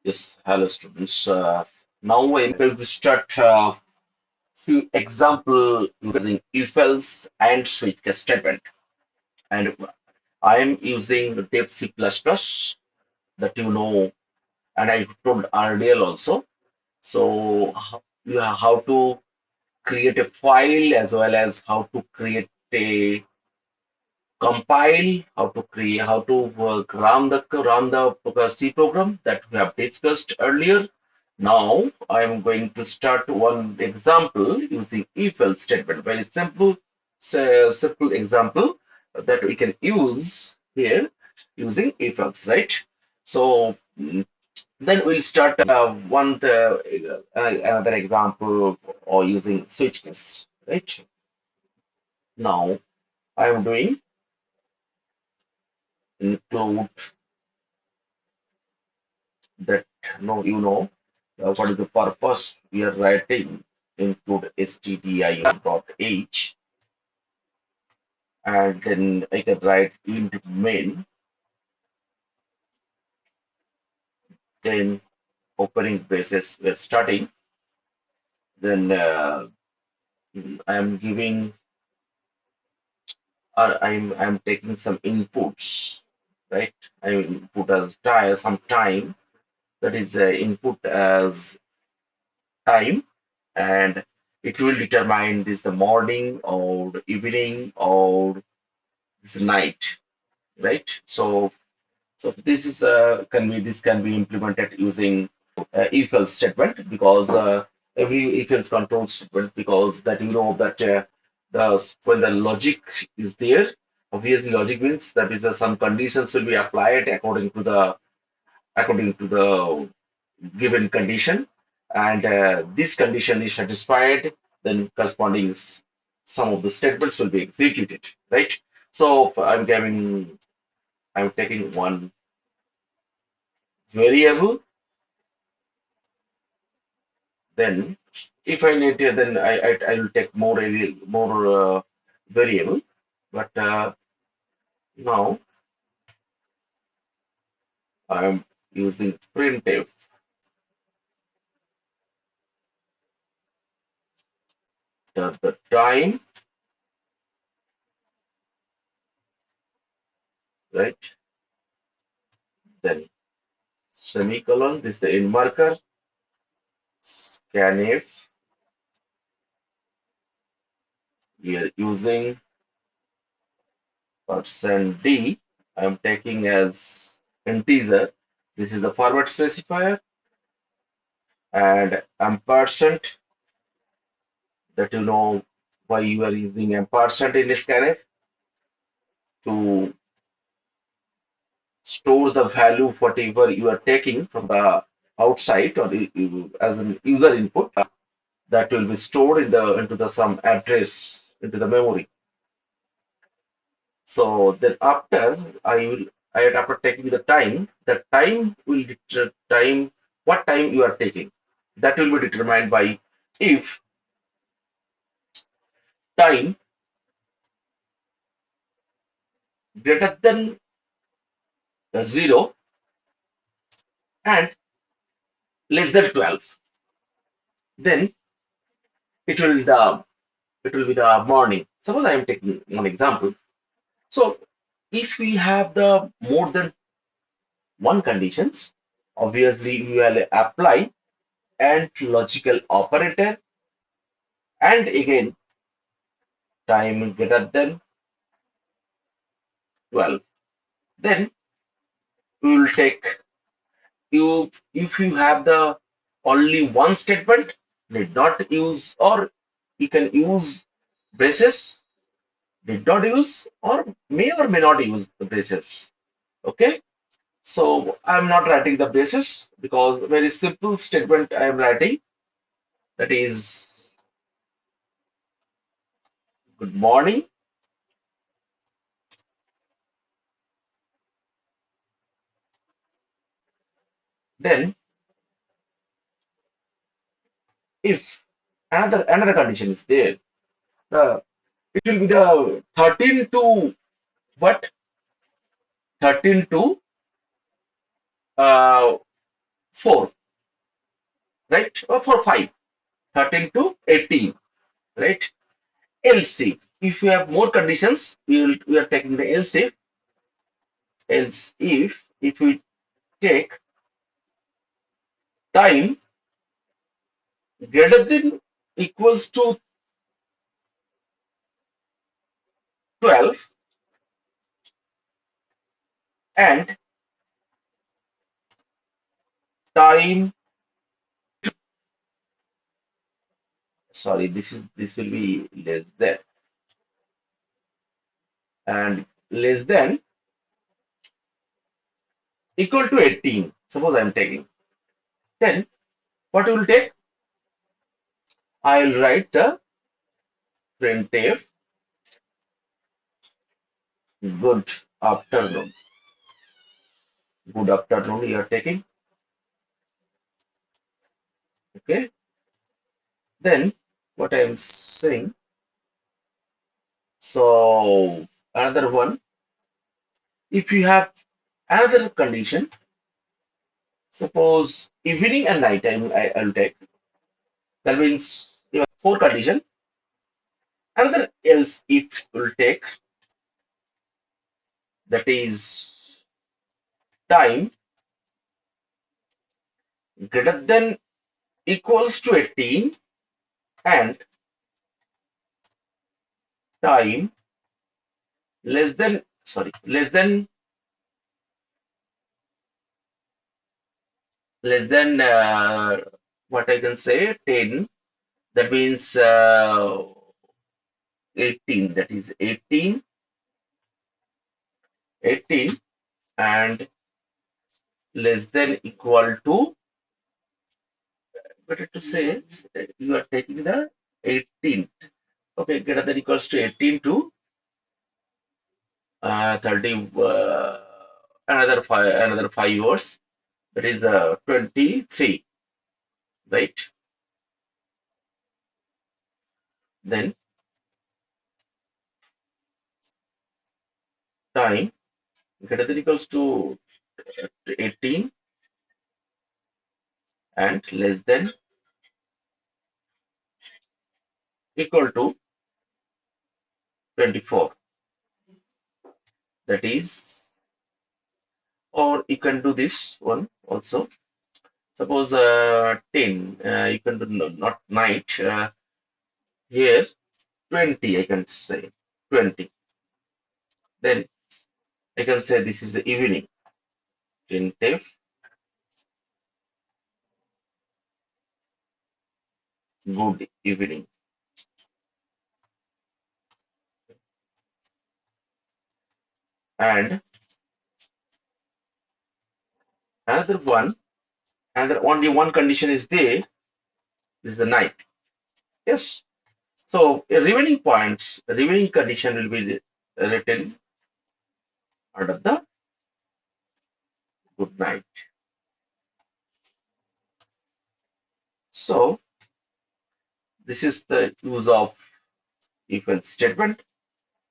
Yes, hello students. Now I'm going to start few example using if-else and switch case statement. And I am using the Dev C++ that and I told earlier also. So how to create a file as well as how to create a compile, how to run the C program that we have discussed earlier. Now I am going to start one example using if-else statement. Very simple example that we can use here using if-else, right? So then we'll start another example or using switch case, right? Now I am doing include that what is the purpose we are writing include stdio.h, and then I can write int main, then opening braces we're starting, then I'm giving I'm taking some inputs, right? I input as some time, that is input as time, and it will determine this the morning or the evening or this night, right? So this is can be implemented using if-else statement, because every if-else control statement, because that that the when the logic is there, obviously logic means that is some conditions will be applied according to the given condition, and this condition is satisfied, then some of the statements will be executed, right? So I'm taking one variable, then if I need to, then I will take more variable, but now I'm using printf, the time, right? Then semicolon, this is the end marker, scanf, we are using %d, I'm taking as integer, this is the format specifier, and ampersand, that why you are using ampersand in scanf, to store the value whatever you are taking from the outside, or as an user input, that will be stored into the some address into the memory. So then after taking the time, the time will time what time you are taking, that will be determined by if time greater than 0 and less than 12, then it will the it will be the morning. Suppose I am taking one example. So if we have the more than one conditions, obviously we will apply and logical operator, and again time greater than 12. Then we will take you if you have the only one statement, did not use, or you can use braces, did not use, or may not use the braces. Okay. So I'm not writing the braces because very simple statement I am writing, that is good morning. Then if another condition is there, the it will be the 13 to what 13 to uh, 4, right? Or for 5, 13 to 18, right? Else if you have more conditions, we are taking the else if we take time greater than equals to 12 and time, sorry, this will be less than, and less than equal to 18, suppose I'm taking, then what will take, I will write the printf good afternoon. Good afternoon you are taking. Okay, then what I am saying, so another one, if you have another condition, suppose evening and night time, I'll take, that means you have 4 condition. Another else if will take, that is time greater than equals to 18 and time less than, sorry, less than what I can say 10, that means 18, that is 18 and less than equal to, better to say, you are taking the 18, okay, greater than equals to 18 to 30, another 5 years, that is 23, right? Then time greater than equals to 18 and less than equal to 24, that is, or you can do this one also, suppose 10, you can do not night, here 20 I can say, 20, then I can say this is the evening, printf good evening. And another one, and only one condition is there, is the night. Yes. So remaining points, remaining condition will be written under the good night. So this is the use of if else statement.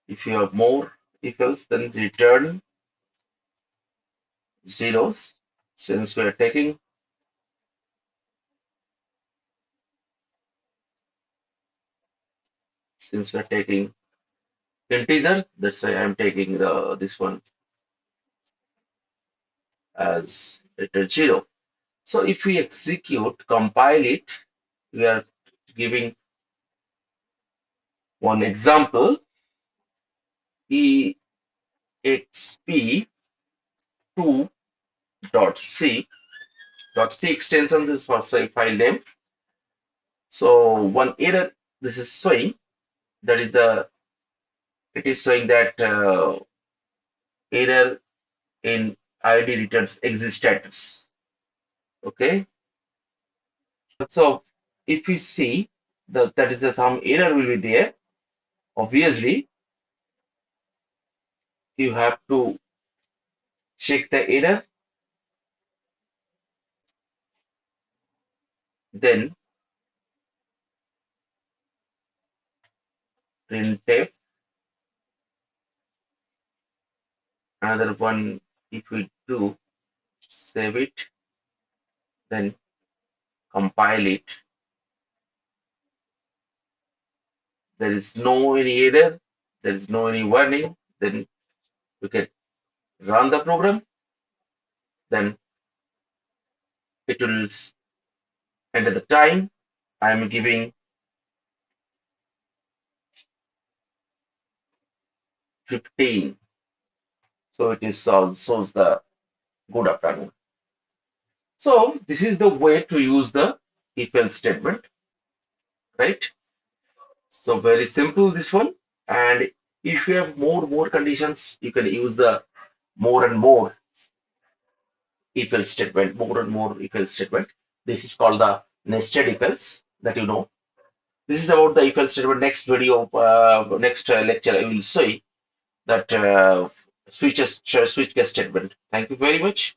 If you have more if else, then return zeros. Since we are taking, integer, that's why I'm taking the this one as return 0. So if we execute, compile it, we are giving one example, exp2.c. .c extension, this for say file name. So one error this is showing, that is the, it is showing that error in id returns exit status. Okay, so if we see that is some error will be there, obviously you have to check the error, then printf, another one, if we do save it, then compile it. There is no any error, there is no any warning, then you can run the program, then it will enter the time. I am giving 15. So it is shows the good afternoon. So this is the way to use the if else statement, right? So very simple this one. And if you have more conditions, you can use the more and more if else statement, more and more if else statement. This is called the nested if else that you know. This is about the if else statement. Next video, next lecture, I will say that switch case statement. Thank you very much.